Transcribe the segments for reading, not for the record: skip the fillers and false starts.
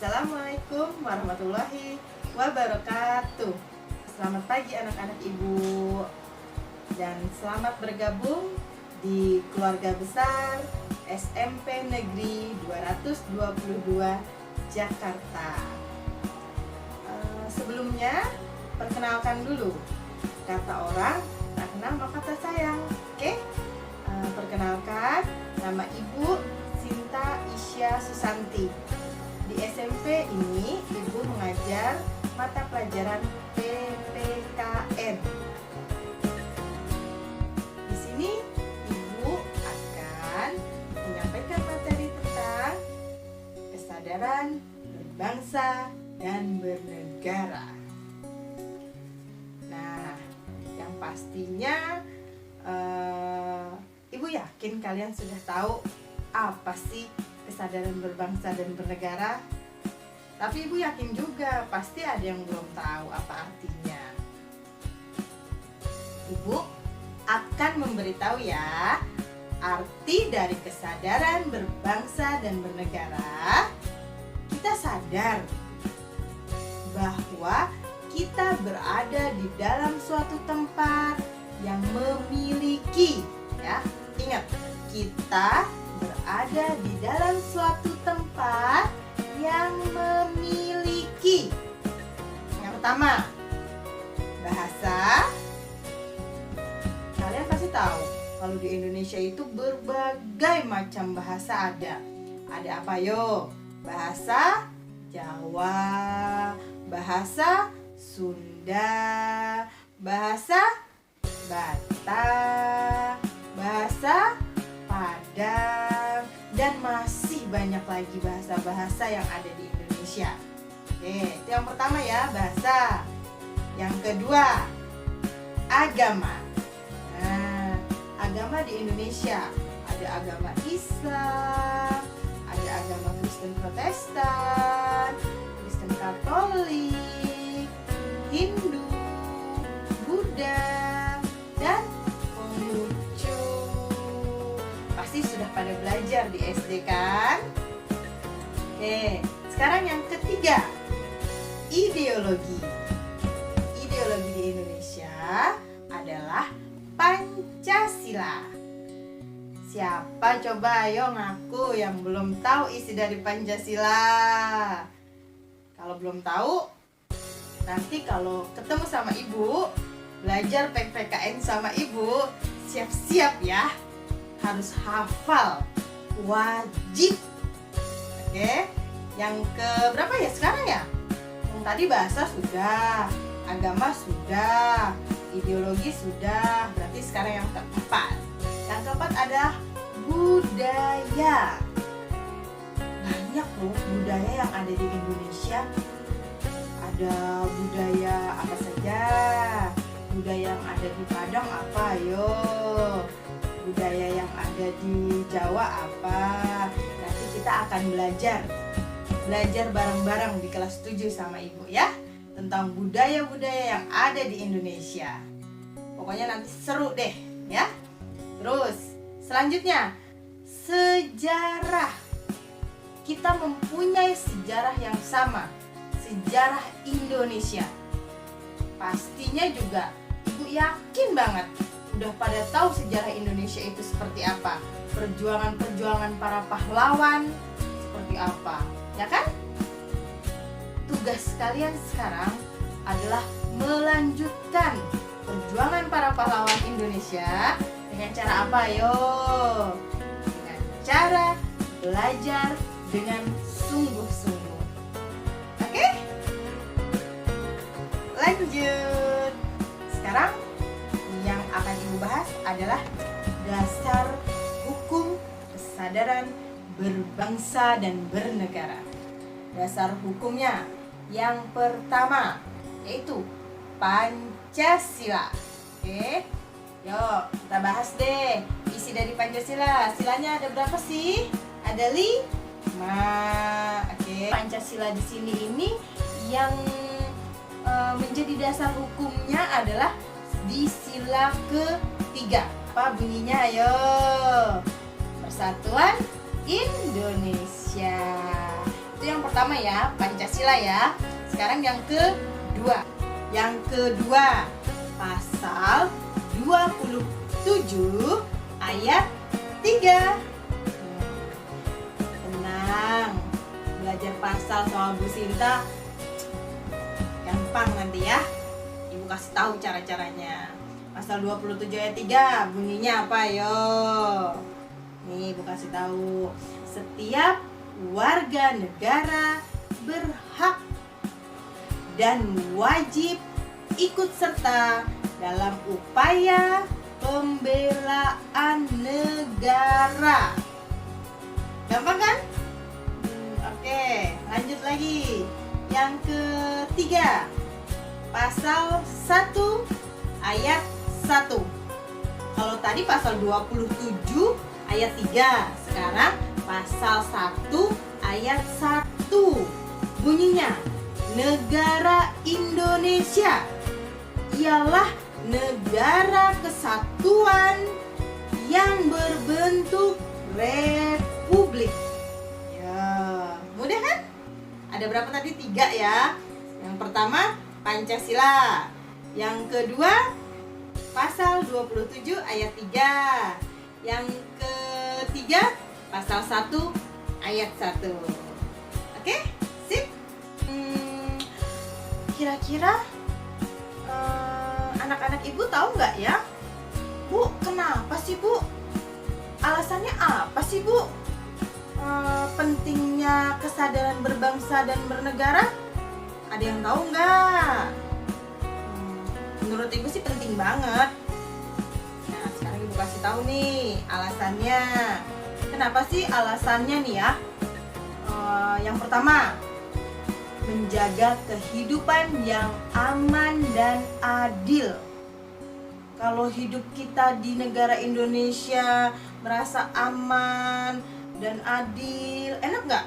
Assalamualaikum warahmatullahi wabarakatuh. Selamat pagi anak-anak ibu, dan selamat bergabung di keluarga besar SMP Negeri 222 Jakarta. Sebelumnya perkenalkan dulu, kata orang tak kenal maka tak sayang. Oke? Perkenalkan, nama Ibu Sinta Isya Susanti. Di SMP ini Ibu mengajar mata pelajaran PPKN. Di sini Ibu akan menyampaikan materi tentang kesadaran berbangsa dan bernegara. Nah, yang pastinya Ibu yakin kalian sudah tahu apa sih kesadaran berbangsa dan bernegara. Tapi Ibu yakin juga pasti ada yang belum tahu apa artinya. Ibu akan memberitahu ya arti dari kesadaran berbangsa dan bernegara. Kita sadar bahwa kita berada di dalam suatu tempat yang memiliki, ya, ingat, kita berada di dalam suatu tempat yang memiliki. Yang pertama, bahasa. Kalian pasti tahu kalau di Indonesia itu berbagai macam bahasa ada. Ada apa yo? Bahasa Jawa, bahasa Sunda, bahasa Batak, bahasa Padang, dan masih banyak lagi bahasa-bahasa yang ada di Indonesia. Oke, itu yang pertama ya, bahasa. Yang kedua, agama. Nah, agama di Indonesia ada agama Islam, ada agama Kristen Protestan, Kristen Katolik, Hindu, Buddha, dan Konghucu. Pasti sudah pada belajar di SD kan? Oke, sekarang yang ketiga, ideologi. Ideologi di Indonesia adalah Pancasila. Siapa coba ayo ngaku yang belum tahu isi dari Pancasila? Kalau belum tahu, nanti kalau ketemu sama Ibu, belajar PPKN sama Ibu, siap-siap ya, harus hafal, wajib. Oke, yang ke berapa ya sekarang ya? Yang tadi bahasa sudah, agama sudah, ideologi sudah, berarti sekarang yang keempat. Yang keempat adalah budaya. Banyak loh budaya yang ada di Indonesia. Ada budaya apa saja? Budaya yang ada di Padang apa yo? Budaya yang ada di Jawa apa? Nanti kita akan belajar bareng-bareng di kelas 7 sama Ibu ya, tentang budaya-budaya yang ada di Indonesia. Pokoknya nanti seru deh ya. Terus selanjutnya, sejarah. Kita mempunyai sejarah yang sama, sejarah Indonesia. Pastinya juga Ibu yakin banget udah pada tahu sejarah Indonesia itu seperti apa, perjuangan-perjuangan para pahlawan seperti apa, ya kan? Tugas kalian sekarang adalah melanjutkan perjuangan para pahlawan Indonesia dengan cara apa yo? Dengan cara belajar dengan sungguh-sungguh. Oke? Lanjut. Sekarang yang akan Ibu bahas adalah dasar hukum kesadaran berbangsa dan bernegara. Dasar hukumnya yang pertama yaitu Pancasila. Oke, yuk kita bahas deh isi dari Pancasila. Silanya ada berapa sih? Ada 5. Oke, Pancasila di sini ini yang menjadi dasar hukumnya adalah di sila ketiga. Apa bunyinya? Ayo, Persatuan Indonesia. Itu yang pertama ya, Pancasila ya. Sekarang yang kedua. Yang kedua, pasal 27 ayat 3. Tenang, belajar pasal sama Bu Sinta gampang nanti ya. Ibu kasih tahu cara-caranya. Pasal 27 ayat 3 bunyinya apa yo? Nih Ibu kasih tahu. Setiap warga negara berhak dan wajib ikut serta dalam upaya pembelaan negara. Gampang kan? Oke, lanjut lagi. Yang ketiga, pasal 1 ayat 1. Kalau tadi pasal 27 ayat 3, sekarang pasal 1 ayat 1. Bunyinya, negara Indonesia ialah negara kesatuan yang berbentuk republik. Ya, mudah kan? Ada berapa tadi? 3 ya. Yang pertama Pancasila. Yang kedua pasal 27 ayat 3. Yang ketiga pasal 1 ayat 1. Oke? Sip? Kira-kira anak-anak Ibu tahu nggak ya? Bu, kenapa sih Bu? Alasannya apa sih Bu? Pentingnya kesadaran berbangsa dan bernegara? Ada yang tahu nggak? Menurut Ibu sih penting banget. Nah, sekarang Ibu kasih tahu nih alasannya. Kenapa sih alasannya nih ya? Yang pertama, menjaga kehidupan yang aman dan adil. Kalau hidup kita di negara Indonesia merasa aman dan adil, enak nggak?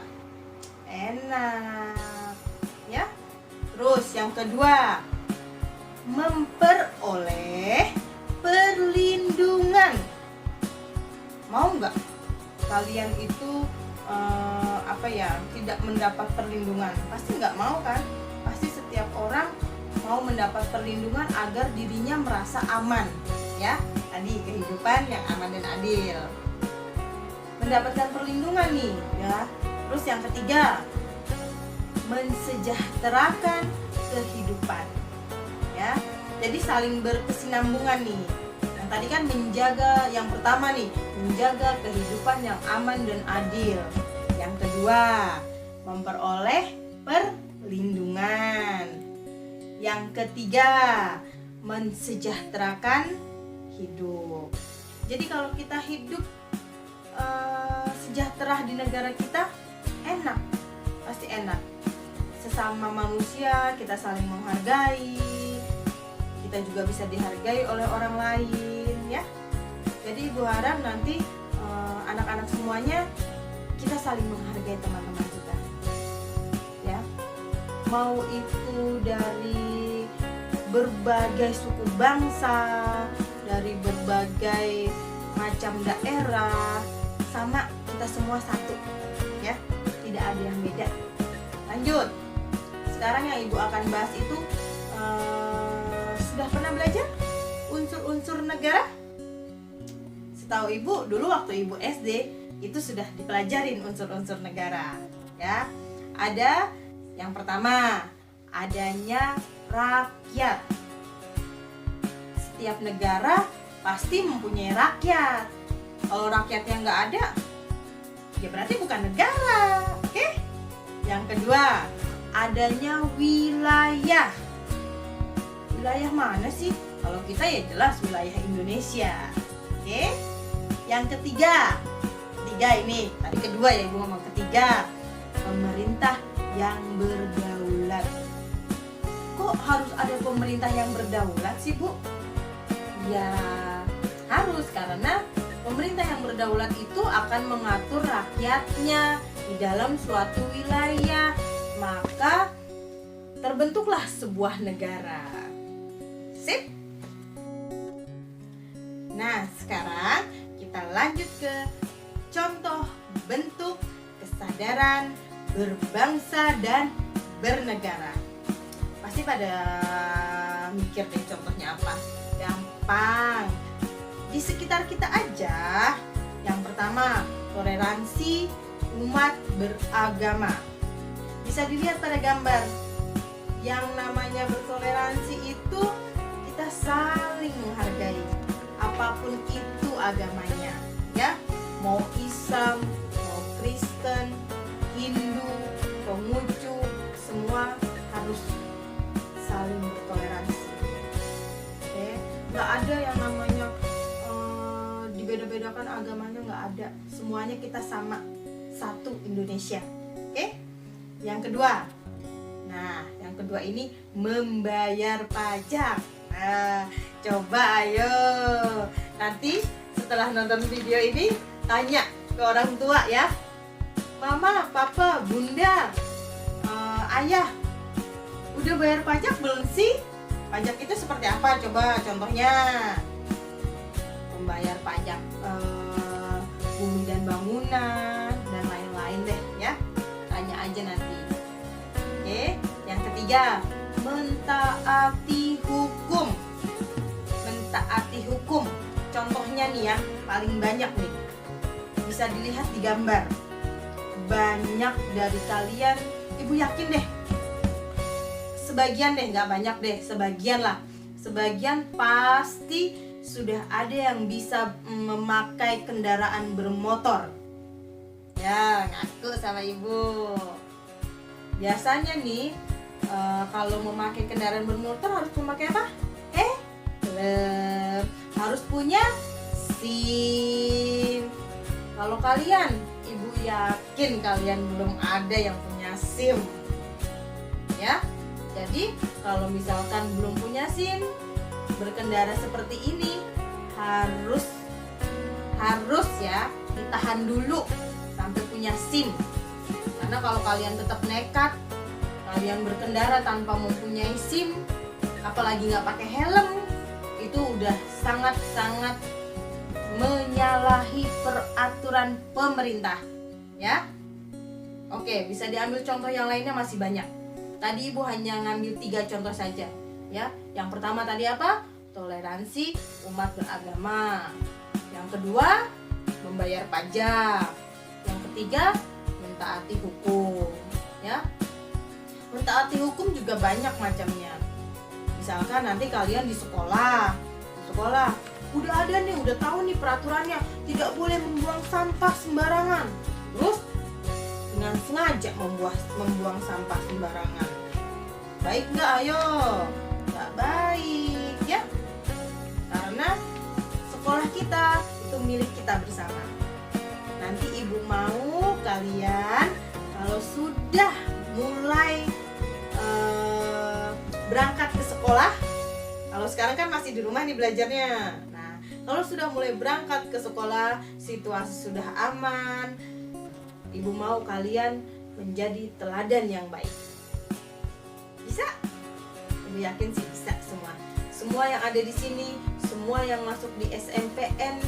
Enak, ya. Terus yang kedua, memperoleh perlindungan. Mau nggak kalian itu tidak mendapat perlindungan? Pasti nggak mau kan? Pasti setiap orang mau mendapat perlindungan agar dirinya merasa aman, ya. Tadi kehidupan yang aman dan adil. Mendapatkan perlindungan nih, ya. Terus yang ketiga, mensejahterakan kehidupan, ya. Jadi saling berkesinambungan nih. Yang tadi kan menjaga, yang pertama nih, menjaga kehidupan yang aman dan adil. Yang kedua, memperoleh perlindungan. Yang ketiga, mensejahterakan hidup. Jadi kalau kita hidup sejahtera di negara kita, enak, pasti enak. Sesama manusia kita saling menghargai, kita juga bisa dihargai oleh orang lain, ya. Jadi Ibu harap nanti anak-anak semuanya kita saling menghargai teman-teman kita, ya. Mau itu dari berbagai suku bangsa, dari berbagai macam daerah, sama, kita semua satu, ya. Tidak ada yang beda. Lanjut. Sekarang yang Ibu akan bahas itu sudah pernah belajar unsur-unsur negara? Setahu Ibu dulu waktu Ibu SD itu sudah dipelajarin unsur-unsur negara, ya. Ada yang pertama, adanya rakyat. Setiap negara pasti mempunyai rakyat. Kalau rakyatnya nggak ada, ya berarti bukan negara, oke? Yang kedua, adanya wilayah. Wilayah mana sih? Kalau kita ya jelas wilayah Indonesia, oke? Yang ketiga ini, tadi kedua ya Ibu ngomong, ketiga, pemerintah yang berdaulat. Kok harus ada pemerintah yang berdaulat sih Bu? Ya harus, karena pemerintah yang berdaulat itu akan mengatur rakyatnya di dalam suatu wilayah, maka terbentuklah sebuah negara. Sip? Nah, sekarang kita lanjut ke contoh bentuk kesadaran berbangsa dan bernegara. Pasti pada mikir deh contohnya apa? Gampang. Di sekitar kita aja. Yang pertama, toleransi umat beragama. Bisa dilihat pada gambar. Yang namanya bertoleransi itu kita saling menghargai apapun itu agamanya, ya. Mau Islam, mau Kristen, Hindu, Konghucu, semua harus saling bertoleransi. Oke, nggak ada yang namanya dibeda-bedakan agamanya, nggak ada. Semuanya kita sama, satu Indonesia. Oke, yang kedua, yang kedua ini membayar pajak. Coba ayo nanti setelah nonton video ini tanya ke orang tua ya, mama, papa, bunda, ayah, udah bayar pajak belum sih? Pajak itu seperti apa? Coba contohnya, membayar pajak bumi dan bangunan dan lain-lain deh ya. Tanya aja nanti. Oke, yang ketiga, mentaati hukum. Mentaati hukum. Contohnya nih ya, paling banyak nih. Bisa dilihat di gambar. Banyak dari kalian, ibu yakin deh, sebagian deh, nggak banyak deh, sebagian lah. Sebagian pasti sudah ada yang bisa memakai kendaraan bermotor. Ya, ngaku sama ibu. Biasanya nih, kalau memakai kendaraan bermotor harus memakai apa? Harus punya SIM. Kalau kalian, ibu yakin kalian belum ada yang punya SIM. Ya, jadi kalau misalkan belum punya SIM, berkendara seperti ini harus ya ditahan dulu sampai punya SIM. Karena kalau kalian tetap nekat, kalian berkendara tanpa mempunyai SIM, apalagi nggak pakai helm, itu udah sangat-sangat menyalahi peraturan pemerintah, ya. Oke, bisa diambil contoh yang lainnya masih banyak. Tadi ibu hanya ngambil 3 contoh saja, ya. Yang pertama tadi apa? Toleransi umat beragama. Yang kedua, membayar pajak. Yang ketiga, mentaati hukum, ya. Mentaati hukum juga banyak macamnya. Misalkan nanti kalian di sekolah udah ada nih, udah tahu nih peraturannya, tidak boleh membuang sampah sembarangan. Terus dengan sengaja membuang sampah sembarangan. Baik nggak? Ayo, nggak baik ya. Karena sekolah kita itu milik kita bersama. Nanti ibu mau kalian kalau sudah mulai berangkat ke sekolah, kalau sekarang kan masih di rumah nih belajarnya. Nah, kalau sudah mulai berangkat ke sekolah, situasi sudah aman, ibu mau kalian menjadi teladan yang baik. Bisa? Ibu yakin sih bisa semua. Semua yang ada di sini, semua yang masuk di SMPN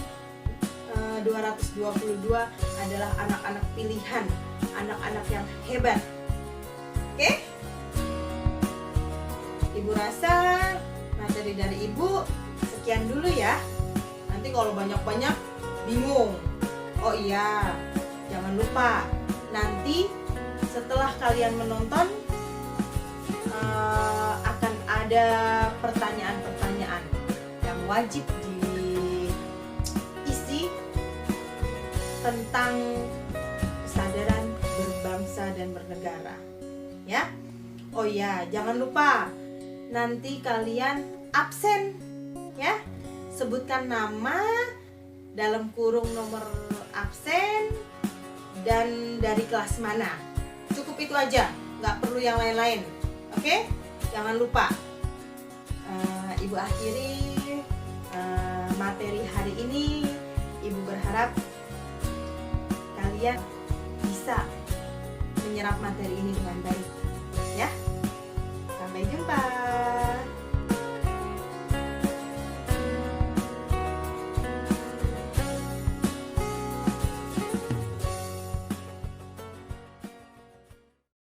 222 adalah anak-anak pilihan, anak-anak yang hebat. Oke? Ibu rasa materi dari ibu sekian dulu ya. Nanti kalau banyak-banyak bingung. Oh iya, jangan lupa nanti setelah kalian menonton akan ada pertanyaan-pertanyaan yang wajib diisi tentang kesadaran berbangsa dan bernegara, ya. Oh iya, jangan lupa nanti kalian absen, ya. Sebutkan nama dalam kurung nomor absen dan dari kelas mana. Cukup itu aja, nggak perlu yang lain-lain. Oke? Jangan lupa. Ibu akhiri materi hari ini. Ibu berharap kalian bisa menyerap materi ini dengan baik, ya. Sampai jumpa.